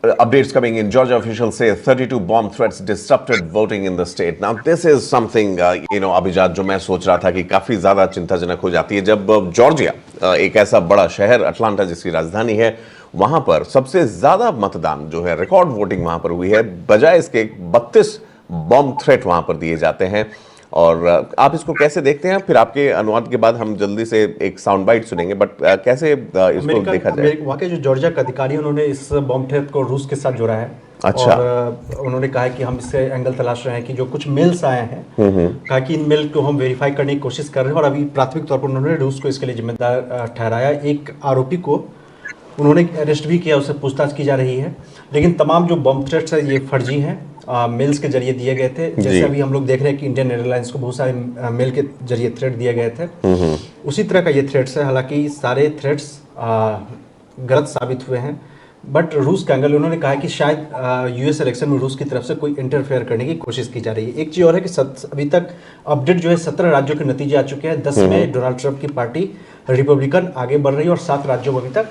Updates coming in. Georgia officials say 32 bomb threats disrupted voting in the state. Now, this is something, अभिजात, जो मैं सोच रहा था कि काफ़ी ज़्यादा चिंताजनक हो जाती है जब जॉर्जिया, एक ऐसा बड़ा शहर अटलांटा जिसकी राजधानी है, वहां पर सबसे ज़्यादा मतदान जो है, रिकॉर्ड वोटिंग वहां पर हुई है, बजाय इसके 32 बॉम्ब थ्रेट वहां पर दिए जाते हैं। और आप इसको कैसे देखते हैं? फिर आपके अनुवाद के बाद हम जल्दी से एक साउंड बाइट सुनेंगे, बट कैसे इसको देखा जाए? वहाँ के जो जॉर्जिया का अधिकारी उन्होंने इस बॉम्ब थ्रेट को रूस के साथ जोड़ा है। अच्छा। और उन्होंने कहा है कि हम इससे एंगल तलाश रहे हैं कि जो कुछ मेल्स आए हैं, कहा कि इन मेल को हम वेरीफाई करने की कोशिश कर रहे हैं, और अभी प्राथमिक तौर पर उन्होंने रूस को इसके लिए जिम्मेदार ठहराया। एक आरोपी को उन्होंने अरेस्ट भी किया, उससे पूछताछ की जा रही है। लेकिन तमाम जो बम थ्रेट्स है ये फर्जी हैं, मेल्स के जरिए दिए गए थे। जैसे अभी हम लोग देख रहे हैं कि इंडियन एयरलाइंस को बहुत सारे मेल के जरिए थ्रेट दिए गए थे, उसी तरह का ये थ्रेट्स है। हालांकि सारे थ्रेट्स गलत साबित हुए हैं, बट रूस का एंगल उन्होंने कहा है कि शायद यूएस इलेक्शन में रूस की तरफ से कोई इंटरफेयर करने की कोशिश की जा रही है। एक चीज़ और है कि अभी तक अपडेट जो है 17 राज्यों के नतीजे आ चुके हैं। 10 में डोनाल्ड ट्रंप की पार्टी रिपब्लिकन आगे बढ़ रही है, और 7 राज्यों में अभी तक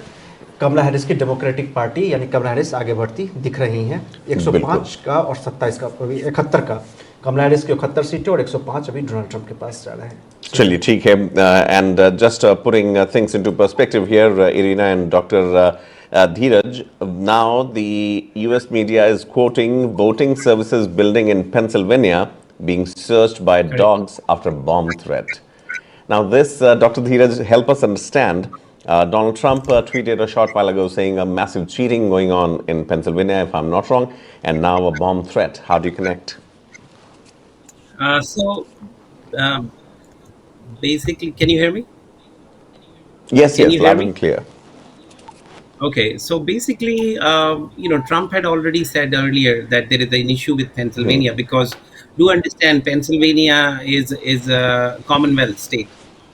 कमला हैरिस की डेमोक्रेटिक पार्टी यानी कमला हैरिस आगे बढ़ती दिख रही हैं। 105 का और 27 का, अभी 71 का कमला हैरिस की 71 सीटें, और 105 अभी डोनाल्ड ट्रंप के पास जा रहे हैं। चलिए, ठीक है। And just putting things into perspective here, Irina and doctor Dheeraj, now the US media is quoting voting services building in Pennsylvania being searched by dogs after bomb threat. Now this, Dr. Dheeraj, help us understand. Donald Trump tweeted a short while ago saying a massive cheating going on in Pennsylvania, if I'm not wrong, and now a bomb threat. How do you connect? Um, Basically, can you hear me? Yes, Can yes, you hear loud me? and clear. Okay, so basically, Trump had already said earlier that there is an issue with Pennsylvania because do understand Pennsylvania is a Commonwealth state,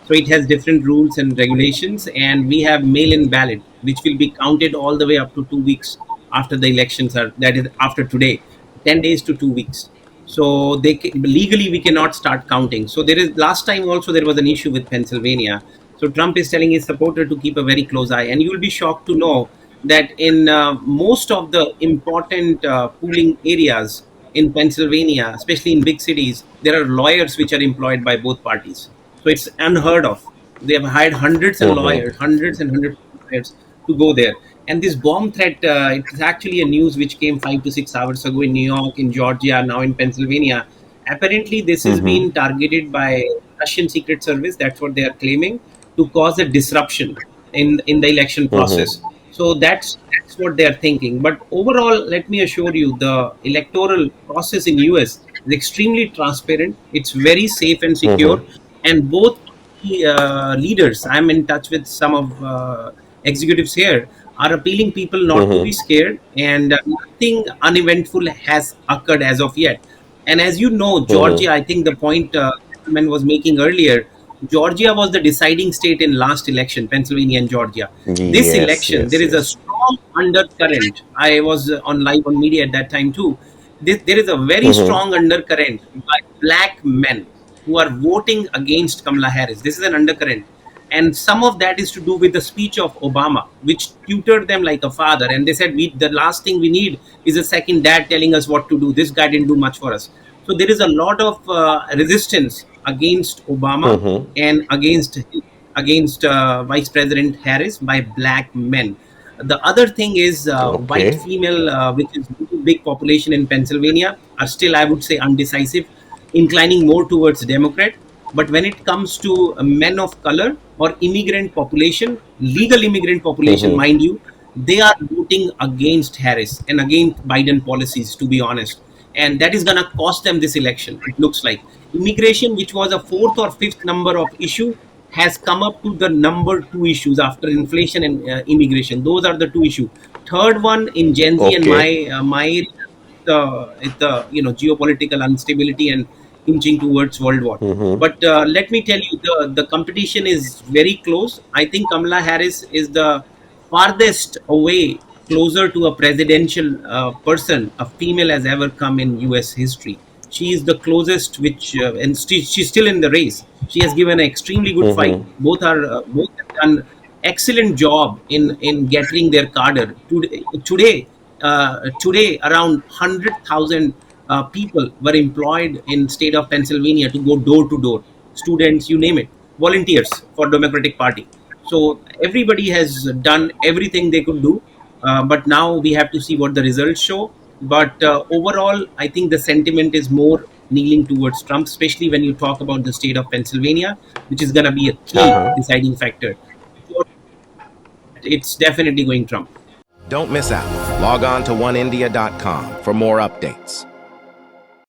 so it has different rules and regulations, and we have mail-in ballot, which will be counted all the way up to 2 weeks after the elections are. That is after today, 10 days to 2 weeks. So legally we cannot start counting. So there is last time also there was an issue with Pennsylvania. So Trump is telling his supporter to keep a very close eye, and you will be shocked to know that in most of the important polling areas in Pennsylvania, especially in big cities, there are lawyers which are employed by both parties. So it's unheard of. They have hired hundreds and lawyers, hundreds and hundreds of lawyers to go there. And this bomb threat, it's actually a news which came 5 to 6 hours ago in New York, in Georgia, now in Pennsylvania. Apparently, this is being targeted by Russian Secret Service. That's what they are claiming, to cause a disruption in the election process. So that's what they are thinking. But overall, let me assure you, the electoral process in US is extremely transparent. It's very safe and secure, and both leaders, I'm in touch with some of executives here, are appealing people not to be scared, and nothing uneventful has occurred as of yet. And as you know, Georgia, I think the point man was making earlier, Georgia was the deciding state in last election, Pennsylvania and Georgia. This Yes, election, yes, there is a yes. strong undercurrent. I was on live on media at that time too. There is a very strong undercurrent by black men who are voting against Kamala Harris. This is an undercurrent. And some of that is to do with the speech of Obama, which tutored them like a father. And they said, the last thing we need is a second dad telling us what to do. This guy didn't do much for us. So there is a lot of resistance against Obama and against Vice President Harris by black men. The other thing is white Okay. female, which is big population in Pennsylvania, are still, I would say, undecisive, inclining more towards Democrat. But when it comes to men of color or immigrant population, legal immigrant population, mind you, they are voting against Harris and against Biden policies, to be honest. And that is going to cost them this election, it looks like. Immigration, which was a fourth or fifth number of issue, has come up to the number 2 issues after inflation and immigration. Those are the 2 issues. Third one in Gen Z and Okay. my area, the geopolitical instability and inching towards World War. But let me tell you, the competition is very close. I think Kamala Harris is the farthest away, closer to a presidential person a female has ever come in US history. She is the closest, which and she's still in the race. She has given an extremely good fight. Both have done excellent job in getting their cadre today. today around 100,000 people were employed in state of Pennsylvania to go door to door, students, you name it, volunteers for Democratic Party. So everybody has done everything they could do, but now we have to see what the results show. But overall, I think the sentiment is more kneeling towards Trump, especially when you talk about the state of Pennsylvania, which is going to be a key Uh-huh. deciding factor. It's definitely going Trump. Don't miss out. Log on to oneindia.com for more updates.